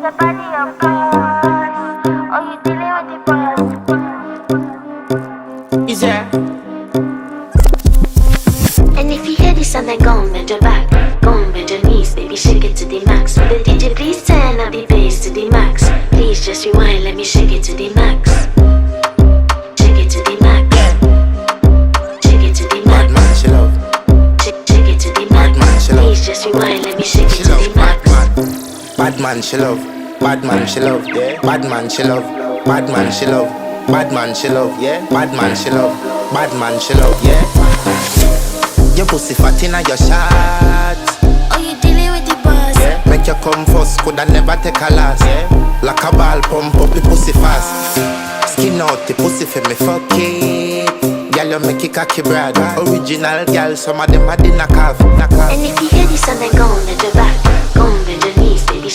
the body of God. Oh, you dealing with the boss. Is there? And if you hear this sound, then go and bend your back, go and bend your knees, baby, shake it to the max. Will the DJ please turn up the bass to the max? Please just rewind, let me shake it to the max. Shake it to the max. Shake it to the Bad max. man, she love. Shake it to the Bad man, max. she love. Please just rewind, let me shake She it to love. the max. Bad man, she love. Bad man, she love. Yeah. Bad man, she love. Bad man, she love. Bad man, she love. Yeah. Bad man, she love. Bad man, she love. Yeah. Your pussy fat inna your shots. Oh, you dealing with the boss? Yeah. Make you come first, coulda never take a last. Yeah. Like a ball, pump up the pussy fast. Skin out the pussy for me, fuck it. Girl, you make it cocky, brother. Original girl, some of them are the knock off. And if you hear this sound, then go and bend your back, go and bend your knees, baby.